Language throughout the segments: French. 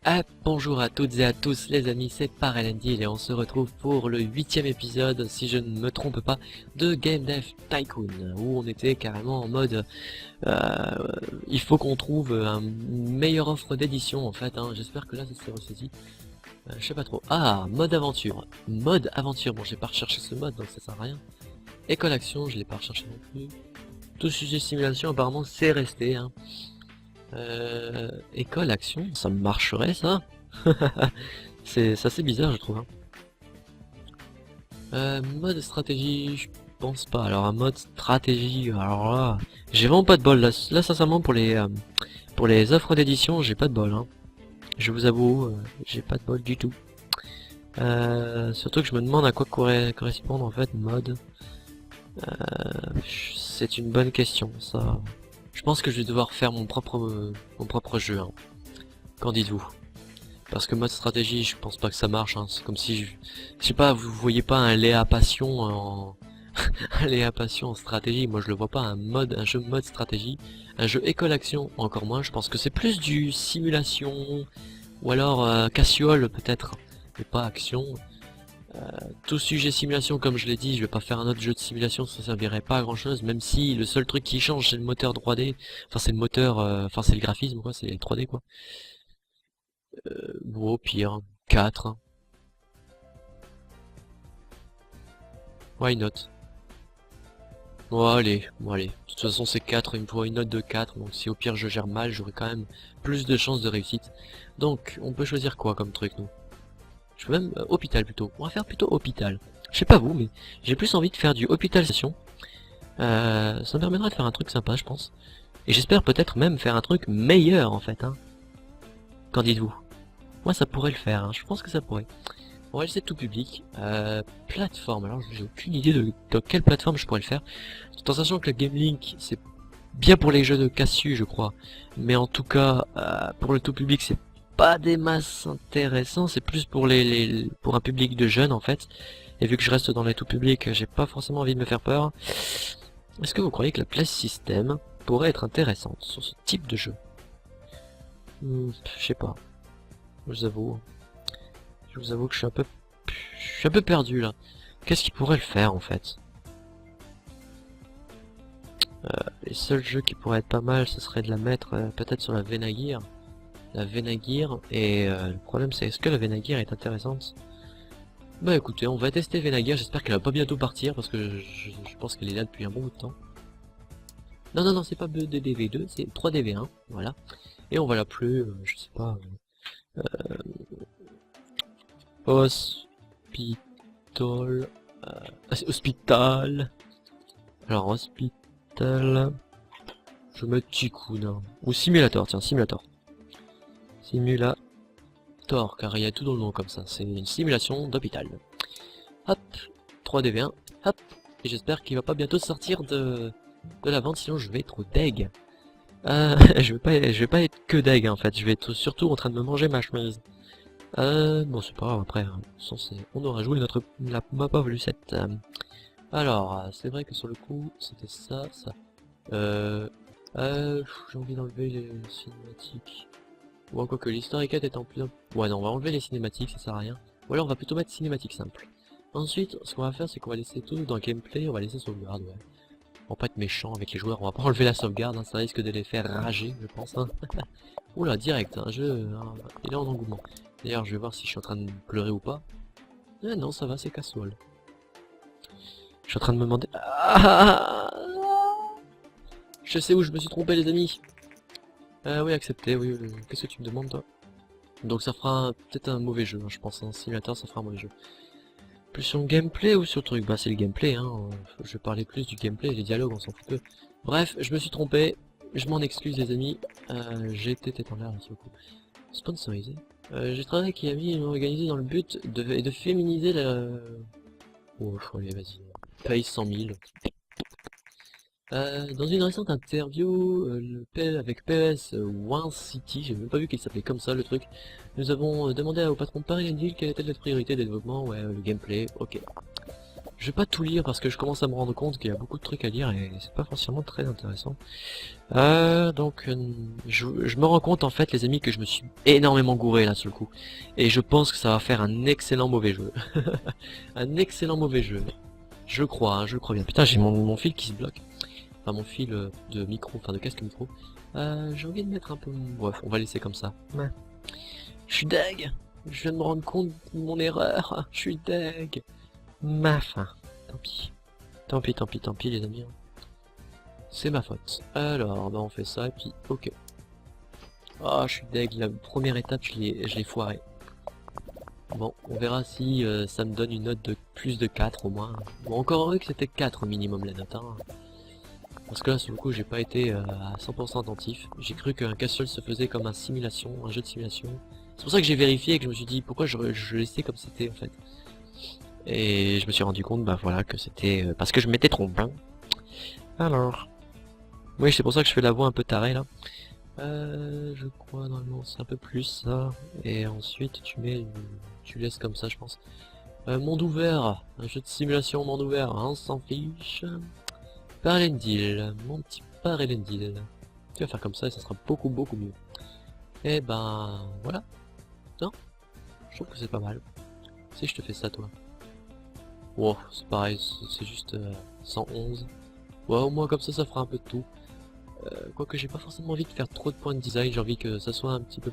Ah, bonjour à toutes et à tous les amis, c'est Parelendil et on se retrouve pour le 8e épisode, si je ne me trompe pas, de Game Dev Tycoon, où on était carrément en mode euh, il faut qu'on trouve une meilleure offre d'édition en fait, hein. J'espère que là ça s'est ressaisi. Je sais pas trop. Ah, mode aventure. Mode aventure, bon j'ai pas recherché ce mode donc ça sert à rien. École action, je l'ai pas recherché non plus. Tout sujet simulation apparemment c'est resté, hein. École action, ça marcherait ça? C'est assez bizarre je trouve, hein. Mode stratégie, je pense pas. Alors un mode stratégie, alors là, j'ai vraiment pas de bol là sincèrement pour les offres d'édition, j'ai pas de bol, hein. Je vous avoue, j'ai pas de bol du tout. Surtout que je me demande à quoi pourrait correspondre en fait mode. C'est une bonne question ça. Je pense que je vais devoir faire mon propre jeu, hein. Qu'en dites-vous? Parce que mode stratégie, je pense pas que ça marche, hein. C'est comme si je sais pas, vous voyez pas un Léa Passion en un Léa Passion en stratégie. Moi, je le vois pas un jeu mode stratégie, un jeu école action encore moins. Je pense que c'est plus du simulation ou alors casual peut-être, mais pas action. Tout sujet simulation, comme je l'ai dit, je vais pas faire un autre jeu de simulation, ça servirait pas à grand chose. Même si le seul truc qui change c'est le moteur 3D, enfin c'est le moteur, enfin c'est le graphisme quoi, c'est le 3D quoi. Bon, au pire, 4. Why not? Bon allez. De toute façon c'est 4, il me faut une note de 4, donc si au pire je gère mal, j'aurai quand même plus de chances de réussite. Donc, on peut choisir quoi comme truc, nous? Je peux même... hôpital plutôt. On va faire plutôt hôpital. Je sais pas vous, mais j'ai plus envie de faire du hôpital station. Ça me permettra de faire un truc sympa, je pense. Et j'espère peut-être même faire un truc meilleur, en fait, hein. Qu'en dites-vous? Moi, ça pourrait le faire, hein. Je pense que ça pourrait. On va laisser tout public. Plateforme. Alors, j'ai aucune idée de quelle plateforme je pourrais le faire. Tout en sachant que le Game Link, c'est bien pour les jeux de Cassu, je crois. Mais en tout cas, pour le tout public, c'est pas des masses intéressants. C'est plus pour pour un public de jeunes, en fait. Et vu que je reste dans les tout publics, j'ai pas forcément envie de me faire peur. Est-ce que vous croyez que la place système pourrait être intéressante sur ce type de jeu? Je sais pas. Je vous avoue. Je vous avoue que je suis un peu perdu là. Qu'est-ce qui pourrait le faire en fait? Les seuls jeux qui pourraient être pas mal, ce serait de la mettre peut-être sur la Venagear. La Venagear, et le problème c'est est-ce que la Venagear est intéressante? Bah écoutez, on va tester Venagear, j'espère qu'elle va pas bientôt partir parce que je pense qu'elle est là depuis un bon bout de temps. Non, non, non, c'est pas DDV2, c'est 3DV1, voilà. Et on va l'appeler, je sais pas, Hospital... c'est Hospital... Alors, Hospital... Je vais mettre Tycoon, hein. Ou Simulator, tiens, Simulator. Simulator, car il y a tout dans le nom comme ça. C'est une simulation d'hôpital. Hop, 3DV1, hop. Et j'espère qu'il va pas bientôt sortir de la vente, sinon je vais être deg. je vais pas être que deg en fait, je vais être surtout en train de me manger ma chemise. Bon c'est pas grave après, hein. On aura joué la map of Lucette. Alors, c'est vrai que sur le coup, c'était ça. J'ai envie d'enlever les cinématiques. Ou encore que l'historique est en plus... Ouais non, on va enlever les cinématiques, ça sert à rien. Ou alors on va plutôt mettre cinématique simple. Ensuite, ce qu'on va faire, c'est qu'on va laisser tout dans le gameplay, on va laisser sauvegarde, ouais. On va pas être méchant avec les joueurs, on va pas enlever la sauvegarde, hein, ça risque de les faire rager, je pense. Hein. Oula, direct, un jeu, il est en engouement. D'ailleurs, je vais voir si je suis en train de pleurer ou pas. Ah non, ça va, c'est casual. Je suis en train de me demander... Ah, je sais où je me suis trompé, les amis. Oui, accepté, oui. Qu'est-ce que tu me demandes, toi? Donc ça fera peut-être un mauvais jeu, hein, je pense. Un simulateur, ça fera un mauvais jeu. Plus sur le gameplay ou sur le truc? Bah c'est le gameplay, hein. Je vais parler plus du gameplay, les dialogues, on s'en fout peu. Bref, je me suis trompé. Je m'en excuse, les amis. J'ai été tête en l'air, là, sur le coup. Sponsorisé. J'ai travaillé avec Yami, organisé dans le but de féminiser la... Oh, allez, vas-y. Paye 100 000. Dans une récente interview avec PS One City, j'ai même pas vu qu'il s'appelait comme ça le truc, nous avons demandé au patron de Paris Endil quelle était notre priorité de développement, ouais, le gameplay, ok. Je vais pas tout lire parce que je commence à me rendre compte qu'il y a beaucoup de trucs à lire et c'est pas forcément très intéressant. Je me rends compte en fait les amis que je me suis énormément gouré là sur le coup. Et je pense que ça va faire un excellent mauvais jeu. Un excellent mauvais jeu. Je crois, hein, je le crois bien. Putain j'ai mon fil qui se bloque. Enfin mon fil de micro, enfin de casque micro. J'ai envie de mettre un peu... Bref, on va laisser comme ça. Ouais. Je suis deg. Je viens de me rendre compte de mon erreur. Je suis deg. Ma fin. Tant pis. Tant pis, tant pis, tant pis les amis. C'est ma faute. Alors, bah on fait ça et puis ok. Ah, je suis deg, la première étape je l'ai foiré. Bon, on verra si ça me donne une note de plus de 4 au moins. Bon, encore heureux que c'était 4 au minimum la note. Hein. Parce que là, sur le coup, j'ai pas été à 100% attentif. J'ai cru qu'un casse-seul se faisait comme un simulation, un jeu de simulation. C'est pour ça que j'ai vérifié et que je me suis dit pourquoi je laissais comme c'était en fait. Et je me suis rendu compte, bah voilà, que c'était parce que je m'étais trompé. Hein. Alors... Oui, c'est pour ça que je fais la voix un peu tarée là. Je crois normalement c'est un peu plus ça. Et ensuite tu laisses comme ça je pense. Monde ouvert, un jeu de simulation monde ouvert, hein, on s'en fiche. Parlendil, mon petit Parlendil. Tu vas faire comme ça et ça sera beaucoup mieux. Et ben voilà. Non, je trouve que c'est pas mal. Si je te fais ça toi. Wow, c'est pareil, c'est juste 111. Ouais, au moins comme ça fera un peu de tout. Quoique j'ai pas forcément envie de faire trop de points de design, j'ai envie que ça soit un petit peu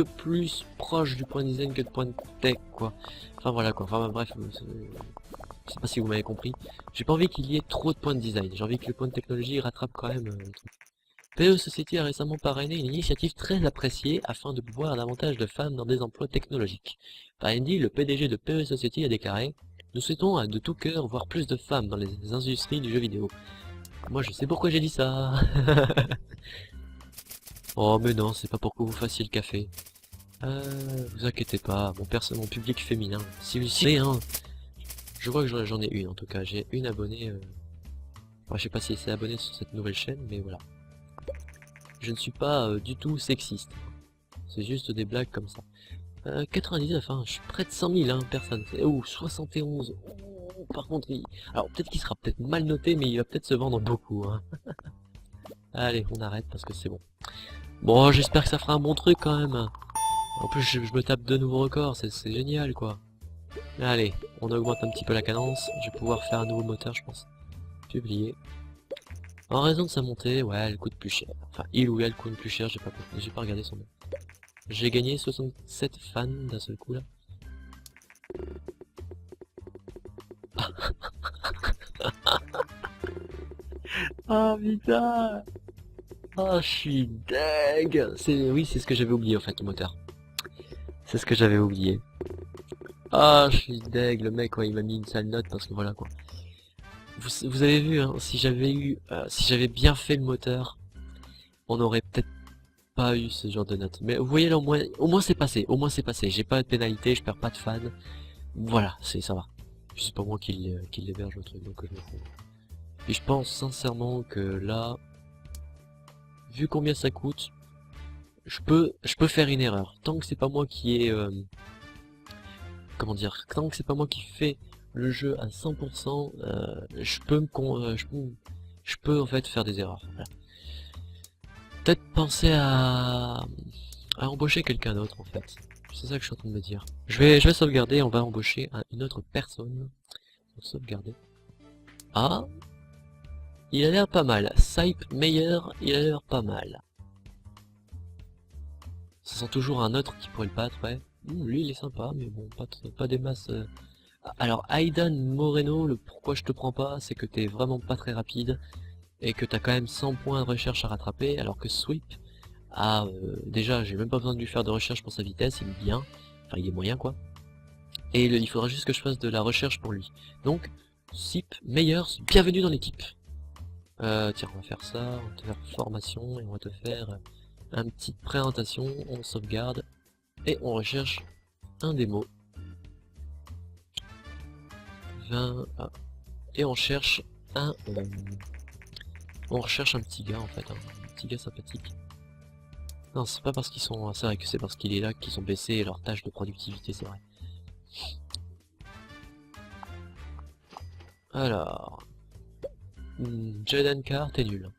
plus proche du point de design que de point de tech quoi. Enfin voilà quoi, enfin bref, je sais pas si vous m'avez compris. J'ai pas envie qu'il y ait trop de points de design, j'ai envie que le point de technologie rattrape quand même le truc. PE Society a récemment parrainé une initiative très appréciée afin de pouvoir davantage de femmes dans des emplois technologiques. Par Andy, le PDG de PE Society a déclaré: nous souhaitons de tout cœur voir plus de femmes dans les industries du jeu vidéo. Moi je sais pourquoi j'ai dit ça. Oh mais non, c'est pas pour que vous fassiez le café. Vous inquiétez pas, mon public féminin. Si vous savez, hein, je vois que j'en ai une en tout cas. J'ai une abonnée. Enfin, je sais pas si elle s'est abonnée sur cette nouvelle chaîne, mais voilà. Je ne suis pas du tout sexiste. C'est juste des blagues comme ça. 99, hein, je suis près de 100 000 hein, personnes. Oh, 71. Oh, par contre, alors peut-être qu'il sera peut-être mal noté, mais il va peut-être se vendre beaucoup. Hein. Allez, on arrête parce que c'est bon. Bon, j'espère que ça fera un bon truc quand même. En plus, je me tape de nouveaux records, c'est génial quoi. Allez, on augmente un petit peu la cadence. Je vais pouvoir faire un nouveau moteur, je pense. Publier. En raison de sa montée, ouais, elle coûte plus cher. Enfin, il ou elle coûte plus cher, j'ai pas regardé son nom. J'ai gagné 67 fans d'un seul coup là. Oh putain. Oh, je suis deg. Oui, c'est ce que j'avais oublié en fait, le moteur. C'est ce que j'avais oublié. Ah, je suis deg, le mec, ouais, il m'a mis une sale note parce que voilà quoi. Vous avez vu, hein, si j'avais bien fait le moteur, on aurait peut-être pas eu ce genre de note. Mais vous voyez là, au moins c'est passé, j'ai pas de pénalité, je perds pas de fans. Voilà, ça va. C'est pas moi qui l'héberge le truc, donc je me fous. Et je pense sincèrement que là, vu combien ça coûte, je peux faire une erreur. Tant que c'est pas moi qui ai, comment dire, tant que c'est pas moi qui fais le jeu à 100%, je peux en fait faire des erreurs. Voilà. Peut-être penser à embaucher quelqu'un d'autre en fait. C'est ça que je suis en train de me dire. Je vais sauvegarder, on va embaucher une autre personne. Sauvegarder. Ah, il a l'air pas mal. Sype meilleur, il a l'air pas mal. Ça sent toujours un autre qui pourrait le battre, ouais. Lui il est sympa, mais bon, pas des masses. Alors Aidan Moreno, le pourquoi je te prends pas, c'est que t'es vraiment pas très rapide et que t'as quand même 100 points de recherche à rattraper, alors que Sweep a déjà, j'ai même pas besoin de lui faire de recherche pour sa vitesse, il est bien, enfin il est moyen quoi. Et il faudra juste que je fasse de la recherche pour lui. Donc, Sweep meilleur, bienvenue dans l'équipe. Tiens, on va faire ça, on va te faire formation et on va te faire une petite présentation, on sauvegarde et on recherche un démo. 20, ah. Et on cherche un petit gars en fait, hein, un petit gars sympathique. Non, c'est pas parce qu'ils sont, c'est vrai que c'est parce qu'il est là qu'ils ont baissé leur tâche de productivité, c'est vrai. Alors... Jaden Carr, t'es nul.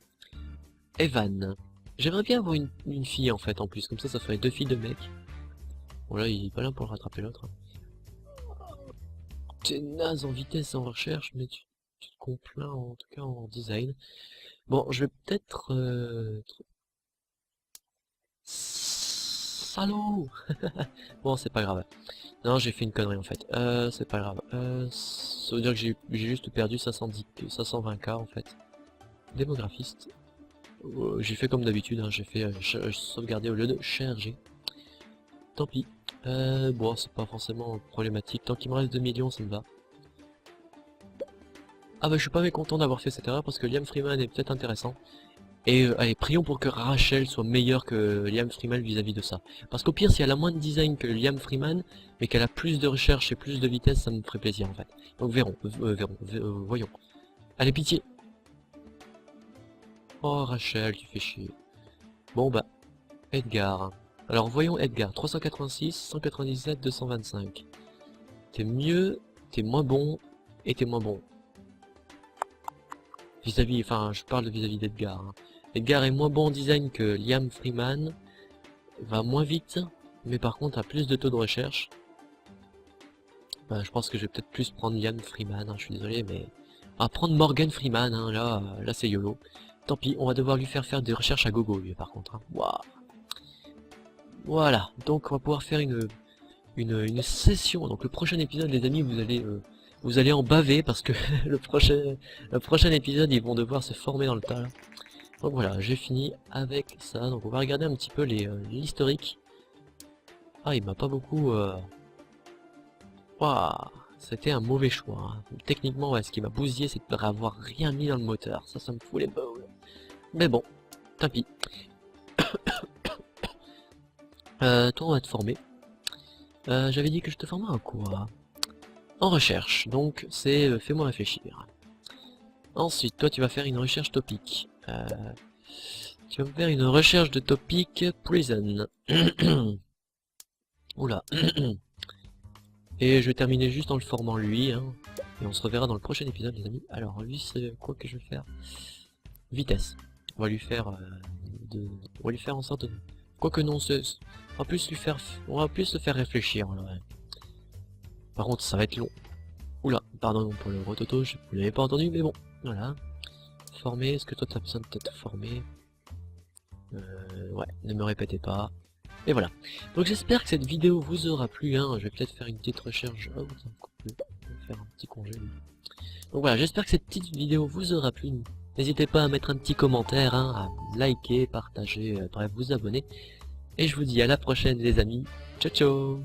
Evan. J'aimerais bien avoir une fille en fait en plus, comme ça ferait 2 filles, 2 mecs. Bon là il est pas là pour le rattraper l'autre. T'es naze en vitesse et en recherche, mais tu te complains en tout cas en design. Bon, je vais peut-être... Salaud. Bon, c'est pas grave. Non, j'ai fait une connerie en fait. C'est pas grave. Ça veut dire que j'ai juste perdu 520K en fait. Démographiste. J'ai fait comme d'habitude, hein, j'ai fait sauvegarder au lieu de charger. Tant pis. Bon, c'est pas forcément problématique. Tant qu'il me reste 2 millions, ça me va. Ah bah je suis pas mécontent d'avoir fait cette erreur parce que Liam Freeman est peut-être intéressant. Et allez, prions pour que Rachel soit meilleure que Liam Freeman vis-à-vis de ça. Parce qu'au pire, si elle a moins de design que Liam Freeman, mais qu'elle a plus de recherche et plus de vitesse, ça me ferait plaisir en fait. Donc voyons. Allez, pitié. Oh Rachel, tu fais chier. Bon bah, Edgar. Alors voyons Edgar, 386, 197, 225. T'es mieux, t'es moins bon, et t'es moins bon. Vis-à-vis, enfin je parle vis-à-vis d'Edgar. Hein. Edgar est moins bon en design que Liam Freeman, va moins vite, mais par contre a plus de taux de recherche. Ben, je pense que je vais peut-être plus prendre Liam Freeman, hein, je suis désolé, mais... Ah, prendre Morgan Freeman, hein, là c'est YOLO. Tant pis, on va devoir lui faire des recherches à gogo, lui, par contre. Hein. Waouh. Voilà, donc on va pouvoir faire une session. Donc le prochain épisode, les amis, vous allez en baver, parce que le prochain épisode, ils vont devoir se former dans le tas, là. Donc voilà, j'ai fini avec ça. Donc on va regarder un petit peu l'historique. Ah, il m'a pas beaucoup... Waouh, c'était un mauvais choix. Hein. Techniquement, ouais, ce qui m'a bousillé, c'est de avoir rien mis dans le moteur. Ça me fout les boules. Mais bon, tant pis. Toi, on va te former. J'avais dit que je te formais en quoi? En recherche. Donc, c'est fais-moi réfléchir. Ensuite, toi, tu vas faire une recherche topique. Tu vas me faire une recherche de topic prison. Oula. Et je vais terminer juste en le formant lui. Hein. Et on se reverra dans le prochain épisode, les amis. Alors, lui, c'est quoi que je vais faire? Vitesse. On va lui faire on va lui faire en sorte de... Quoique non, on va plus le faire réfléchir. Alors, ouais. Par contre, ça va être long. Oula, pardon pour le rototo, vous l'avez pas entendu, mais bon, voilà. Former, est-ce que toi t'as besoin de t'être formé? Ouais, ne me répétez pas. Et voilà. Donc j'espère que cette vidéo vous aura plu, hein. Je vais peut-être faire une petite recherche. Oh, ça me coupe le... Je vais faire un petit congé. Donc voilà, j'espère que cette petite vidéo vous aura plu. N'hésitez pas à mettre un petit commentaire, hein, à liker, partager, bref, vous abonner. Et je vous dis à la prochaine les amis. Ciao ciao.